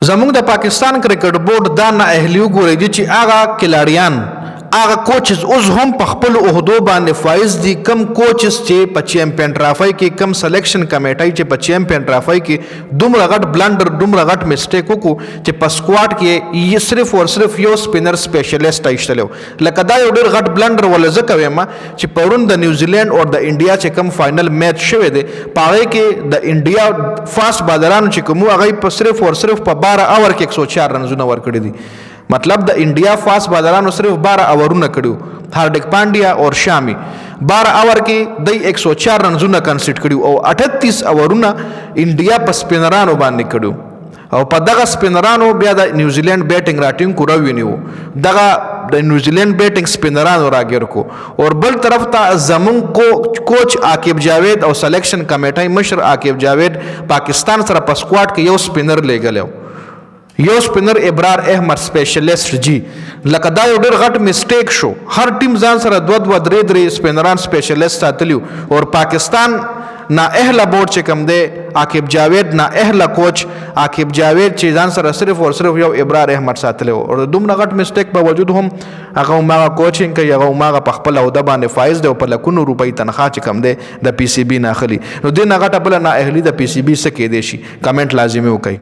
زمونږ د پاکستان کرکټ بورډ دا نااهلي وګورئ چې هغه کلاړیان هغه کوچز اوس هم په خپل عہدو باندې فایز دي. کم کوچز چې په چیمپئن ټرافای کې کم سلیکشن کمیټي چې په چیمپئن ټرافای کې دومره غټ بلنډر دومره غټ مسټیک وکړو چې په سکواډ کې یې صرف او صرف یو سپینر سپیشلیسټ ایشتلو. لکه دا یو ډېر غټ بلنډر ول زه کوم چې پرون د نیوزیلند او د انډیا چې کم فائنل میچ شوی دی په هغې کې د انډیا فاست بالرانو چې کوم هغه په صرف او صرف په 12 اور کې 104 رنزونه ورکړي دي. مطلب د انډیا فاست بالرانو صرف 12 اورونه کړیو. هاردک پانډیا او شامی 12 اور کې د 104 رنزونه کنسیډ کړیو او 38 اورونه انډیا په سپینرانو باندې کړیو. او په دغه سپینرانو بیا د نیوزیلند بیټینګ راټینګ کو راوینیو. دغه د نیوزیلند بیټینګ سپینرانو راګیر کو. اور بل طرف ته زمون کوچ عاقب جاوید او سلیکشن کمیټي مشر عاقب جاوید پاکستان سره په سکواډ کې یو سپینر لګلو. یو سپینر ابرار احمد سپیشلیسټ جی. لکه دا یو ډېر غټ مسټیک شو. هر ټیم ځان سره 2-3 سپینران سپیشلیسټ ساتلیو. اور پاکستان نااهله بورډ چې کوم دی عاقب جاوید نااهله کوچ عاقب جاوید چې ځان سره صرف او صرف یو ابرار احمد ساتلی و. او دومره غټ مسټیک په وجود هم هغه هماغه کوچینګ کوي هغه هماغه په خپل عہده باندې فایز دی او په لکونو روپۍ تنخواه چې کوم دی د پی سی بي نه اخلي. نو دې نه غټه بله نااهلي د پی سی بي څه کیدی شي؟ کمنټ لازمي وکړئ.